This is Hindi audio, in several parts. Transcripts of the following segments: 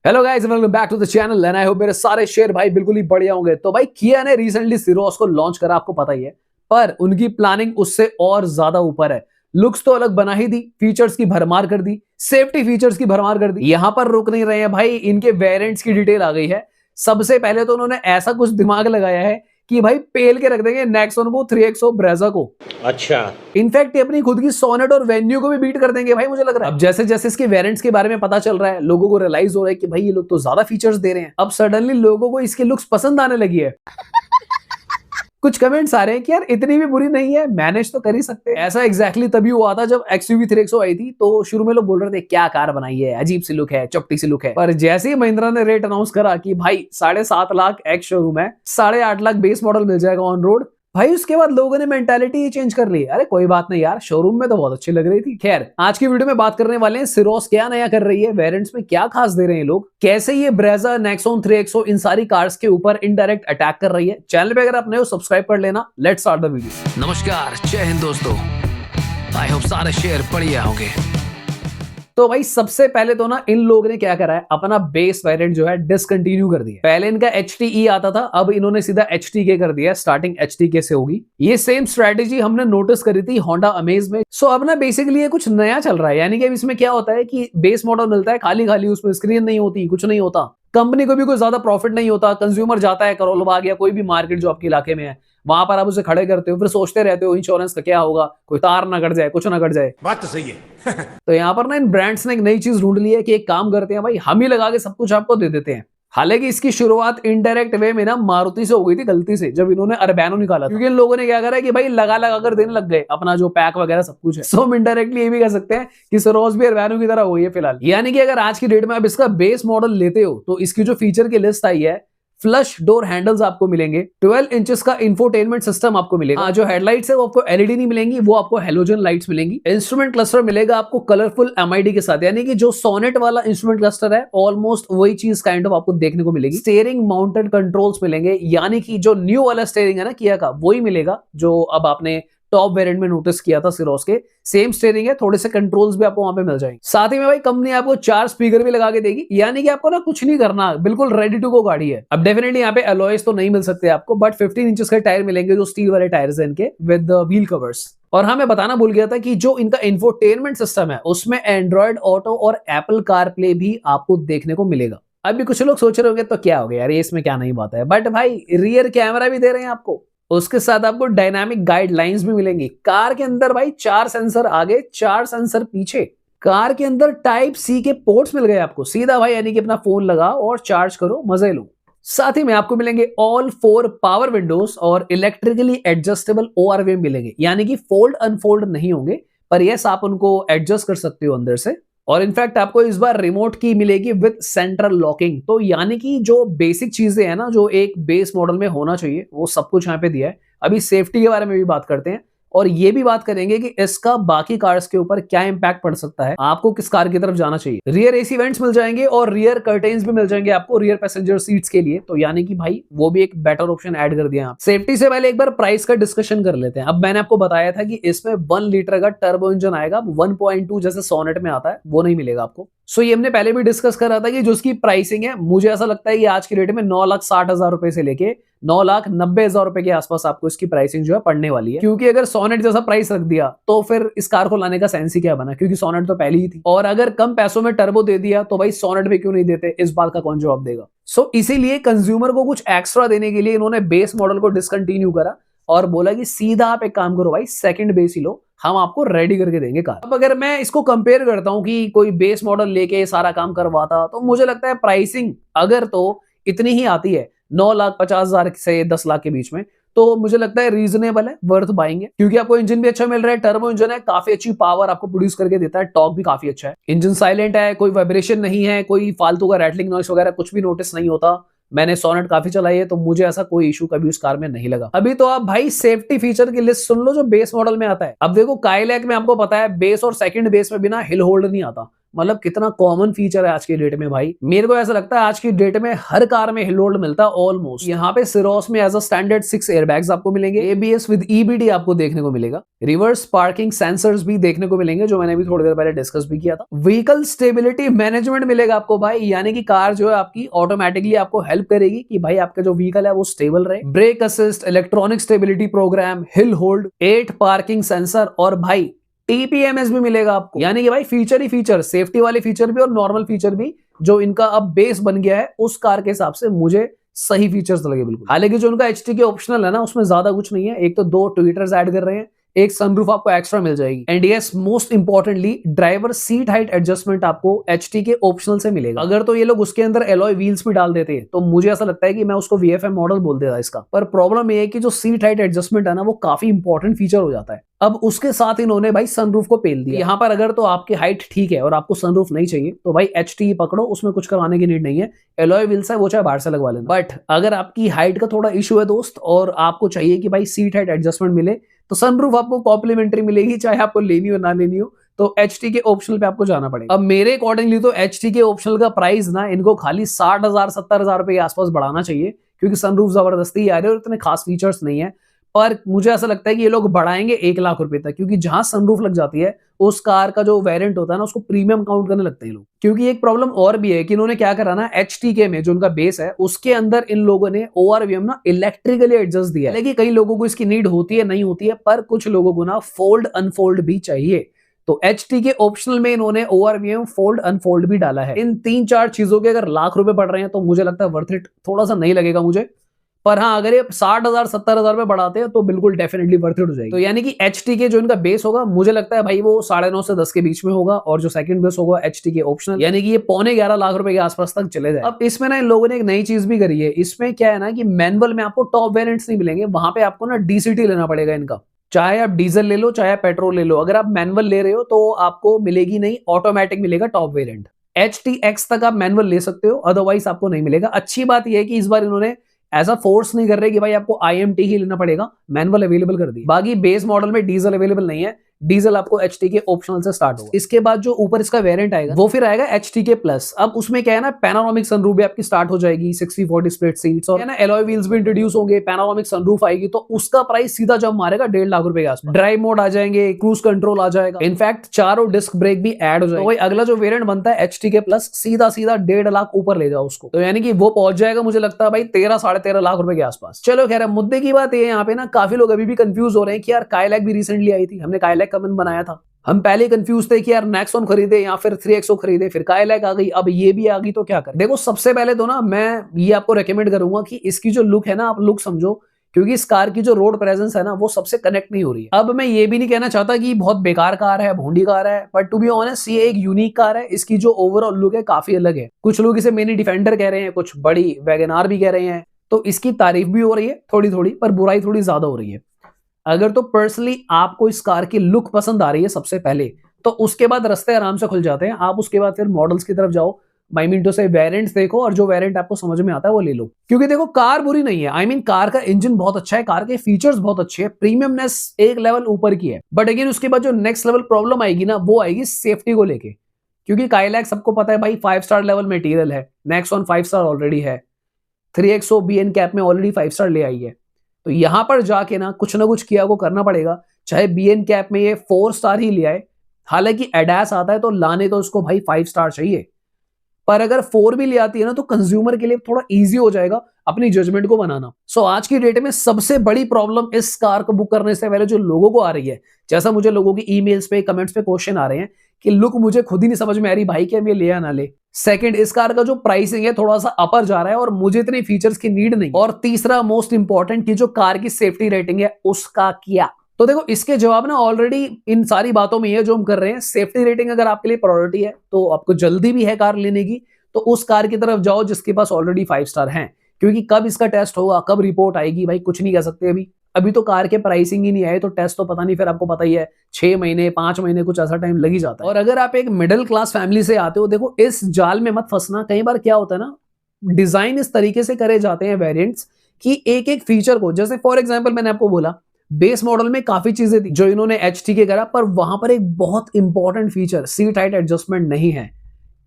Hello guys, welcome back to the channel and I hope मेरे सारे शेयर भाई बिल्कुल ही बढ़िया होंगे। तो भाई किया ने रिसेंटली सिरोस को लॉन्च करा, आपको पता ही है, पर उनकी प्लानिंग उससे और ज्यादा ऊपर है। लुक्स तो अलग बना ही दी, फीचर्स की भरमार कर दी, सेफ्टी फीचर्स की भरमार कर दी। यहां पर रुक नहीं रहे हैं भाई, इनके वेरिएंट्स की डिटेल आ गई है। सबसे पहले तो उन्होंने ऐसा कुछ दिमाग लगाया है कि भाई पेल के रख देंगे नेक्सॉन को, 3XO ब्रेजा को। अच्छा, इनफैक्ट ये अपनी खुद की सोनेट और वेन्यू को भी बीट कर देंगे भाई, मुझे लग रहा है। अब जैसे जैसे इसके वेरिएंट्स के बारे में पता चल रहा है, लोगों को रियलाइज हो रहा है कि भाई ये लोग तो ज्यादा फीचर्स दे रहे हैं। अब सडनली लोगों को इसके लुक्स पसंद आने लगी है। कुछ कमेंट्स आ रहे हैं कि यार इतनी भी बुरी नहीं है, मैनेज तो कर ही सकते हैं। ऐसा एग्जैक्टली तभी हुआ था जब XUV 3XO आई थी, तो शुरू में लोग बोल रहे थे क्या कार बनाई है, अजीब सी लुक है, चपटी सी लुक है। पर जैसे ही महिंद्रा ने रेट अनाउंस करा कि भाई 7.5 लाख एक्स शोरूम है, 8.5 लाख बेस मॉडल मिल जाएगा ऑन रोड, भाई उसके बाद लोगों ने मेंटालिटी ही चेंज कर ली। अरे कोई बात नहीं यार, शोरूम में तो बहुत अच्छी लग रही थी। खैर, आज की वीडियो में बात करने वाले हैं सिरोस क्या नया कर रही है, वेरिएंट्स में क्या खास दे रहे हैं लोग, कैसे ये ब्रेजा, नेक्सॉन, 3XO इन सारी कार्स के ऊपर इनडायरेक्ट अटैक कर रही है। चैनल पे अगर आप नए हो सब्सक्राइब कर लेना। Let's start the video. नमस्कार, जय हिंद दोस्तों। आई होप सारे शेयर बढ़िया होंगे। तो भाई सबसे पहले तो ना इन लोगों ने क्या करा है, अपना बेस वेरिएंट जो है डिसकंटिन्यू कर दिया। पहले इनका HTE आता था, अब इन्होंने सीधा HTK कर दिया। स्टार्टिंग HTK से होगी। ये सेम स्ट्रेटेजी हमने नोटिस करी थी होंडा अमेज में। सो अब ना बेसिकली ये कुछ नया चल रहा है, यानी कि अब इसमें क्या होता है कि बेस मॉडल मिलता है खाली खाली, उसमें स्क्रीन नहीं होती, कुछ नहीं होता, कंपनी को भी कोई ज्यादा प्रॉफिट नहीं होता। कंज्यूमर जाता है करोल बाग या कोई भी मार्केट जो आपके इलाके में है, वहां पर आप उसे खड़े करते हो, फिर सोचते रहते हो इंश्योरेंस का क्या होगा, कोई तार ना कट जाए, कुछ ना कट जाए। बात तो सही है। तो यहाँ पर ना इन ब्रांड्स ने एक नई चीज ढूंढ ली है कि एक काम करते हैं भाई, हम ही लगा के सब कुछ आपको दे देते हैं। हालांकि इसकी शुरुआत इनडायरेक्ट वे में ना मारुति से हो गई थी गलती से, जब इन्होंने अरबैनो निकाला था। क्योंकि इन लोगों ने क्या करा है कि भाई लगा लगा कर देने लग गए अपना जो पैक वगैरह सब कुछ है। सो हम इनडायरेक्टली ये भी कह सकते हैं कि सिरोस भी अरबैनो की तरह हो गई है फिलहाल। यानी कि अगर आज की डेट में आप इसका बेस मॉडल लेते हो तो इसकी जो फीचर की लिस्ट आई है, फ्लश डोर हैंडल्स आपको मिलेंगे, 12 इंचेस का इंफोटेनमेंट सिस्टम आपको मिलेगा, जो हेडलाइट्स है वो आपको LED नहीं मिलेंगी, वो आपको हेलोजन लाइट्स मिलेंगी। इंस्ट्रूमेंट क्लस्टर मिलेगा आपको कलरफुल MID के साथ, यानी कि जो सोनेट वाला इंस्ट्रूमेंट क्लस्टर है ऑलमोस्ट वही चीज काइंड ऑफ आपको देखने को मिलेगी। स्टीयरिंग माउंटेड कंट्रोल्स मिलेंगे, यानी कि जो न्यू वाला स्टीयरिंग है ना किया का, वही मिलेगा जो अब आपने टॉप वेरिएंट में नोटिस किया था सिरोस के। सेम स्टीयरिंग है, थोड़े से कंट्रोल्स भी आपको वहां पे मिल जाएंगे। साथ ही में भाई कंपनी आपको 4 स्पीकर भी लगा के देगी, यानी कि आपको ना कुछ नहीं करना, बिल्कुल रेडी टू गो गाड़ी है। अब डेफिनेटली यहाँ पे अलॉयज तो नहीं मिल सकते आपको, बट 15 इंचेस के टायर मिलेंगे, जो स्टील वाले टायर्स हैं इनके, विद व्हील कवर्स। और हाँ, मैं बताना भूल गया था कि जो इनका इंफोटेनमेंट सिस्टम है उसमें एंड्रॉइड ऑटो और एप्पल कारप्ले भी आपको देखने को मिलेगा। अभी कुछ लोग सोच रहे होंगे तो क्या हो गया यार, इसमें क्या नहीं बात है, बट भाई रियर कैमरा भी दे रहे हैं आपको, उसके साथ आपको डायनामिक गाइडलाइंस भी मिलेंगी। कार के अंदर भाई 4 सेंसर आगे, 4 सेंसर पीछे। कार के अंदर टाइप C के पोर्ट्स मिल गए आपको, सीधा भाई यानी कि अपना फोन लगा और चार्ज करो, मजे लो। साथ ही में आपको मिलेंगे ऑल 4 पावर विंडोज और इलेक्ट्रिकली एडजस्टेबल ORVM मिलेंगे, यानी कि फोल्ड अनफोल्ड नहीं होंगे, पर यस आप उनको एडजस्ट कर सकते हो अंदर से। और इनफैक्ट आपको इस बार रिमोट की मिलेगी विद सेंट्रल लॉकिंग। तो यानी कि जो बेसिक चीजें हैं ना, जो एक बेस मॉडल में होना चाहिए, वो सब कुछ यहाँ पे दिया है। अभी सेफ्टी के बारे में भी बात करते हैं और ये भी बात करेंगे कि इसका बाकी कार्स के ऊपर क्या इंपैक्ट पड़ सकता है, आपको किस कार की तरफ जाना चाहिए। रियर AC वेंट्स मिल जाएंगे और रियर कर्टेन्स भी मिल जाएंगे आपको रियर पैसेंजर सीट्स के लिए, तो यानी कि भाई वो भी एक बेटर ऑप्शन ऐड कर दिया। सेफ्टी से पहले एक बार प्राइस का डिस्कशन कर लेते हैं। अब मैंने आपको बताया था कि इसमें 1 लीटर का टर्बो इंजन आएगा, 1.2 जैसे सोनेट में आता है वो नहीं मिलेगा आपको। सो ये हमने पहले भी डिस्कस करा था कि जो उसकी प्राइसिंग है, मुझे ऐसा लगता है कि आज की डेट में 9,60,000 रुपए से लेके 9,90,000 रुपए के आसपास आपको इसकी प्राइसिंग जो है पड़ने वाली है। क्योंकि अगर सोनेट जैसा प्राइस रख दिया तो फिर इस कार को लाने का सेंस ही क्या बना, क्योंकि सोनेट तो पहले ही थी। और अगर कम पैसों में टर्बो दे दिया तो भाई सोनेट भी क्यों नहीं देते, इस बात का कौन जवाब देगा। सो इसीलिए कंज्यूमर को कुछ एक्स्ट्रा देने के लिए इन्होंने बेस मॉडल को डिसकंटिन्यू करा और बोला कि सीधा आप एक काम करो भाई, सेकंड बेस ही लो, हम आपको रेडी करके देंगे कार। अब अगर मैं इसको कंपेयर करता हूं कि कोई बेस मॉडल लेके सारा काम करवाता, तो मुझे लगता है प्राइसिंग अगर तो इतनी ही आती है 9,50,000 से 10 लाख के बीच में, तो मुझे लगता है रीजनेबल है, वर्थ बाइंग है। क्योंकि आपको इंजन भी अच्छा मिल रहा है, टर्बो इंजन है, काफी अच्छी पावर आपको प्रोड्यूस करके देता है, टॉर्क भी काफी अच्छा है, इंजन साइलेंट है, कोई वाइब्रेशन नहीं है, कोई फालतू का रैटलिंग नॉइस वगैरह कुछ भी नोटिस नहीं होता। मैंने सोनेट काफी चलाई है तो मुझे ऐसा कोई इशू कभी उस कार में नहीं लगा। अभी तो आप भाई सेफ्टी फीचर की लिस्ट सुन लो जो बेस मॉडल में आता है। अब देखो काइलैक में आपको पता है बेस और सेकंड बेस में बिना हिल होल्ड नहीं आता, मतलब कितना कॉमन फीचर है आज की डेट में भाई। मेरे को ऐसा लगता है आज की डेट में हर कार में हिल होल्ड मिलता है ऑलमोस्ट। यहाँ पे सिरोस में एज अ स्टैंडर्ड 6 एयरबैग्स आपको मिलेंगे, एबीएस विद ईबीडी आपको देखने को मिलेगा, रिवर्स पार्किंग सेंसर्स भी देखने को मिलेंगे जो मैंने अभी थोड़ी देर पहले डिस्कस भी किया था, व्हीकल स्टेबिलिटी मैनेजमेंट मिलेगा आपको भाई, यानी कि कार जो है आपकी ऑटोमेटिकली आपको हेल्प करेगी कि भाई आपका जो व्हीकल है वो स्टेबल रहे, brake assist, electronic stability program, hill hold, 8 parking sensor और भाई टीपीएमएस भी मिलेगा आपको। यानी कि भाई फीचर ही फीचर, सेफ्टी वाले फीचर भी और नॉर्मल फीचर भी, जो इनका अब बेस बन गया है उस कार के हिसाब से मुझे सही फीचर्स लगे बिल्कुल। हालांकि जो उनका एचटी के ऑप्शनल है ना उसमें ज्यादा कुछ नहीं है, एक तो 2 ट्विटर्स ऐड कर रहे हैं, एक सनरूफ आपको एक्स्ट्रा मिल जाएगी, and yes most importantly driver seat height adjustment आपको एचटी के ऑप्शनल से मिलेगा। अगर तो ये लोग उसके अंदर एलॉय व्हील्स भी डाल देते तो मुझे ऐसा लगता है कि मैं उसको वीएफएम मॉडल बोल देता इसका, पर प्रॉब्लम ये है कि जो सीट हाइट एडजस्टमेंट है ना वो काफी इंपॉर्टेंट फीचर हो जाता है। अब उसके साथ इन्होंने भाई सनरूफ को पेल दिया। यहाँ पर अगर तो आपकी हाइट ठीक है और आपको सनरूफ नहीं चाहिए तो भाई एचटी पकड़ो, उसमें कुछ करवाने की नीड नहीं है, एलॉय व्हील्स है वो चाहे बाहर से लगवा लेना। बट अगर आपकी हाइट का थोड़ा इशू है दोस्त और आपको चाहिए कि भाई सीट हाइट एडजस्टमेंट मिले तो सनरूफ आपको कॉम्प्लीमेंट्री मिलेगी, चाहे आपको लेनी हो ना लेनी हो, तो एचटी के ऑप्शनल पे आपको जाना पड़ेगा। अब मेरे अकॉर्डिंगली तो एचटी के ऑप्शनल का प्राइस ना इनको खाली 60,000 70,000 रुपए के आसपास बढ़ाना चाहिए, क्योंकि सनरूफ जबरदस्ती आ रहे और इतने खास फीचर्स नहीं है। पर मुझे ऐसा लगता है कि ये लोग बढ़ाएंगे 1 लाख रुपए तक, क्योंकि जहां सनरूफ लग जाती है उस कार का जो वेरिएंट होता है ना उसको प्रीमियम काउंट करने लगते हैं लोग। क्योंकि एक प्रॉब्लम और भी है कि इन्होंने क्या करा ना एचटीके में जो उनका बेस है उसके अंदर इन लोगों ने ओआरवीएम ना इलेक्ट्रिकली एडजस्ट दिया है। लेकिन कई लोगों को इसकी नीड होती है नहीं होती है, पर कुछ लोगों को ना फोल्ड अनफोल्ड भी चाहिए, तो एचटी के ऑप्शनल में इन्होंने ओआरवीएम फोल्ड अनफोल्ड भी डाला है। इन 3-4 चीजों के अगर लाख रुपए पड़ रहे हैं तो मुझे लगता है वर्थ इट थोड़ा सा नहीं लगेगा मुझे, पर हाँ अगर ये 60,000 70,000 रुपए बढ़ाते हैं तो बिल्कुल डेफिनेटली वर्थ इट हो जाएगी। तो यानी कि एचटी के जो इनका बेस होगा मुझे लगता है भाई वो 9.5 से 10 के बीच में होगा, और जो सेकंड बेस होगा एचटी के ऑप्शनल यानी कि ये 11.25 लाख रुपए के आसपास तक चले जाए। अब इसमें ना इन लोगों ने एक नई चीज भी करी है, इसमें क्या है ना कि मैनुअल में आपको टॉप वेरिएंट्स नहीं मिलेंगे, वहां पे आपको ना डीसीटी लेना पड़ेगा इनका, चाहे आप डीजल ले लो चाहे पेट्रोल ले लो। अगर आप मैनुअल ले रहे हो तो आपको मिलेगी नहीं, ऑटोमेटिक मिलेगा टॉप वेरिएंट। HTX तक आप मैनुअल ले सकते हो, अदरवाइज आपको नहीं मिलेगा। अच्छी बात यह है कि इस बार इन्होंने ऐसा फोर्स नहीं कर रहे कि भाई आपको IMT ही लेना पड़ेगा, मैनुअल अवेलेबल कर दी। बाकी बेस मॉडल में डीजल अवेलेबल नहीं है, डीजल आपको HT के ऑप्शनल से स्टार्ट होगा। इसके बाद जो ऊपर इसका वेरिएंट आएगा वो फिर आएगा HT के प्लस। अब उसमें क्या है ना पैनोरामिक सनरूफ भी आपकी स्टार्ट हो जाएगी, 60/40 स्प्लिट सीट्स और है ना एलॉय व्हील्स भी इंट्रोड्यूस होंगे, पैनोरामिक सनरूफ आएगी, तो उसका प्राइस सीधा जंप मारेगा 1.5 लाख रुपए के आसपास। ड्राइव मोड आ जाएंगे, क्रूज कंट्रोल आ जाएगा, इनफैक्ट चारों डिस्क ब्रेक भी ऐड हो जाएगा। तो भाई अगला जो वेरिएंट बनता है HT के प्लस सीधा 1.5 लाख ऊपर ले जाओ उसको, तो यानी कि वो पहुंच जाएगा मुझे लगता है भाई 13-13.5 लाख रुपए के आसपास। चलो खैर मुद्दे की बात ये है यहाँ पे ना काफी लोग अभी भी कंफ्यूज हो रहे हैं कि यार काइलैक भी रिसेंटली आई थी, हमने काइलैक कमेंट बनाया था, हम पहले कंफ्यूज थे कि यार नेक्सॉन खरीदे या फिर 3XO खरीदे, फिर काइलैक आ गई, अब ये भी आ गई, तो क्या करें। देखो सबसे पहले तो ना मैं ये आपको रेकमेंड करूंगा कि इसकी जो लुक है ना आप लुक समझो, क्योंकि इस कार की जो रोड प्रेजेंस है ना वो सबसे कनेक्ट नहीं हो रही है। अब मैं ये भी नहीं कहना चाहता कि बहुत बेकार कार है, भोंडी कार है, बट टू बी ऑनेस्ट ये एक यूनिक कार है। इसकी जो ओवरऑल लुक है काफी अलग है। कुछ लोग इसे मिनी डिफेंडर कह रहे हैं, कुछ बड़ी वैगनआर भी कह रहे हैं, तो इसकी तारीफ भी हो रही है थोड़ी थोड़ी, पर बुराई थोड़ी ज्यादा हो रही है। अगर तो पर्सनली आपको इस कार की लुक पसंद आ रही है सबसे पहले, तो उसके बाद रास्ते आराम से खुल जाते हैं। आप उसके बाद फिर मॉडल्स की तरफ जाओ, आई मीन टू से वेरिएंट्स देखो, और जो वेरिएंट आपको समझ में आता है वो ले लो। क्योंकि देखो कार बुरी नहीं है, आई मीन कार का इंजन बहुत अच्छा है, कार के फीचर्स बहुत अच्छे हैं, प्रीमियमनेस एक लेवल ऊपर की है। बट अगेन उसके बाद जो नेक्स्ट लेवल प्रॉब्लम आएगी ना वो आएगी सेफ्टी को लेके, क्योंकि काइलैक सबको पता है भाई 5 स्टार लेवल मटेरियल है, नेक्सॉन 5 स्टार ऑलरेडी है, 3XO BN कैप में ऑलरेडी 5 स्टार ले आई है, तो यहां पर जाके ना कुछ किया को करना पड़ेगा। चाहे BN कैप में ये 4 स्टार ही ले आए, हालांकि एडास आता है तो लाने तो उसको भाई 5 स्टार चाहिए, पर अगर 4 भी ले आती है ना तो कंज्यूमर के लिए थोड़ा इजी हो जाएगा अपनी जजमेंट को बनाना। सो आज की डेट में सबसे बड़ी प्रॉब्लम इस कार को बुक करने से पहले जो लोगों को आ रही है, जैसा मुझे लोगों की ईमेल्स पे कमेंट्स पे क्वेश्चन आ रहे हैं कि लुक मुझे खुद ही नहीं समझ में आ रही भाई कि हम ये ले या ना ले। सेकंड, इस कार का जो प्राइसिंग है थोड़ा सा अपर जा रहा है और मुझे इतने फीचर्स की नीड नहीं। और तीसरा मोस्ट इंपॉर्टेंट की जो कार की सेफ्टी रेटिंग है उसका क्या। तो देखो इसके जवाब ना ऑलरेडी इन सारी बातों में है जो हम कर रहे हैं। सेफ्टी रेटिंग अगर आपके लिए प्रायोरिटी है तो आपको जल्दी भी है कार लेने की, तो उस कार की तरफ जाओ जिसके पास ऑलरेडी 5 स्टार हैं, क्योंकि कब इसका टेस्ट होगा, कब रिपोर्ट आएगी, भाई कुछ नहीं कह सकते। अभी तो कार के प्राइसिंग ही नहीं आए तो टेस्ट तो पता नहीं, फिर आपको पता ही है 6 महीने 5 महीने कुछ ऐसा टाइम लग ही जाता है। और अगर आप एक मिडिल क्लास फैमिली से आते हो, देखो इस जाल में मत फंसना। कई बार क्या होता है ना, डिजाइन इस तरीके से करे जाते हैं वेरिएंट्स कि एक एक फीचर को, जैसे फॉर एग्जांपल मैंने आपको बोला बेस मॉडल में काफी चीजें थी जो इन्होंने HT के करा, पर वहां पर एक बहुत important feature seat height adjustment नहीं है।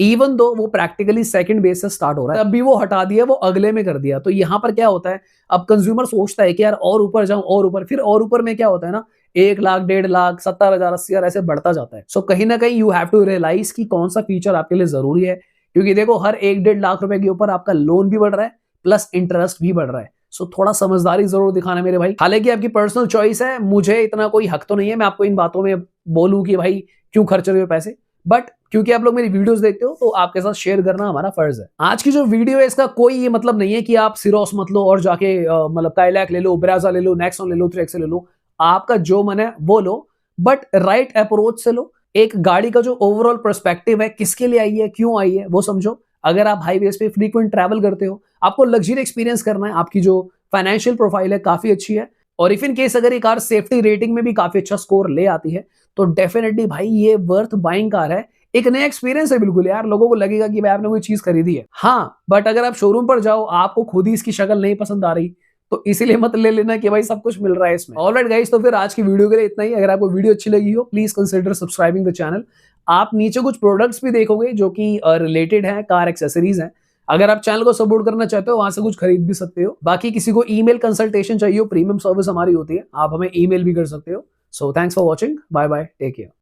इवन दो वो प्रैक्टिकली सेकंड बेस से स्टार्ट हो रहा है, तब भी वो हटा दिया, वो अगले में कर दिया। तो यहां पर क्या होता है, अब कंज्यूमर सोचता है कि यार और ऊपर जाऊं और ऊपर, फिर और ऊपर में क्या होता है ना, 1 लाख, 1.5 लाख, 70,000, 80,000 ऐसे बढ़ता जाता है। सो कहीं ना कहीं यू हैव टू रियलाइज कि कौन सा फीचर आपके लिए जरूरी है, क्योंकि देखो हर 1-1.5 लाख रुपए के ऊपर आपका लोन भी बढ़ रहा है प्लस इंटरेस्ट भी बढ़ रहा है। सो थोड़ा समझदारी जरूर दिखाना मेरे भाई। हालांकि आपकी पर्सनल चॉइस है, मुझे इतना कोई हक तो नहीं है मैं आपको इन बातों में बोलूं कि भाई क्यों खर्च रहे हो पैसे, बट क्योंकि आप लोग मेरी वीडियोस देखते हो तो आपके साथ शेयर करना हमारा फर्ज है। आज की जो वीडियो है इसका कोई ये मतलब नहीं है कि आप सिरोस मत लो और जाके मतलब काइलैक ले लो, ब्रेजा ले लो, नेक्सॉन ले लो, 3XL ले लो, आपका जो मन है वो लो, बट राइट अप्रोच से लो। एक गाड़ी का जो ओवरऑल पर्सपेक्टिव है, किसके लिए आई है, क्यों आई है, वो समझो। अगर आप हाईवेज पे फ्रीक्वेंट ट्रैवल करते हो, आपको लग्जरी एक्सपीरियंस करना है, आपकी जो फाइनेंशियल प्रोफाइल है काफी अच्छी है, और इफ इन केस अगर ये कार सेफ्टी रेटिंग में भी काफी अच्छा स्कोर ले आती है, तो डेफिनेटली भाई ये वर्थ बाइंग कार है। एक नया एक्सपीरियंस है बिल्कुल यार, लोगों को लगेगा कि भाई आपने कोई चीज खरीदी है। हाँ, बट अगर आप शोरूम पर जाओ, आपको खुद ही इसकी शक्ल नहीं पसंद आ रही, तो इसीलिए मत ले लेना कि भाई सब कुछ मिल रहा है इसमें। ऑलराइट गाइस, तो फिर आज की वीडियो के लिए इतना ही। अगर आपको वीडियो अच्छी लगी हो, please consider subscribing the channel. आप नीचे कुछ प्रोडक्ट्स भी देखोगे जो कि रिलेटेड है, कार एक्सेसरीज हैं। अगर आप चैनल को सपोर्ट करना चाहते हो, वहां से कुछ खरीद भी सकते हो। बाकी किसी को ईमेल कंसल्टेशन चाहिए हो, प्रीमियम सर्विस हमारी होती है, आप हमें ईमेल भी कर सकते हो। So thanks for watching, bye bye, take care.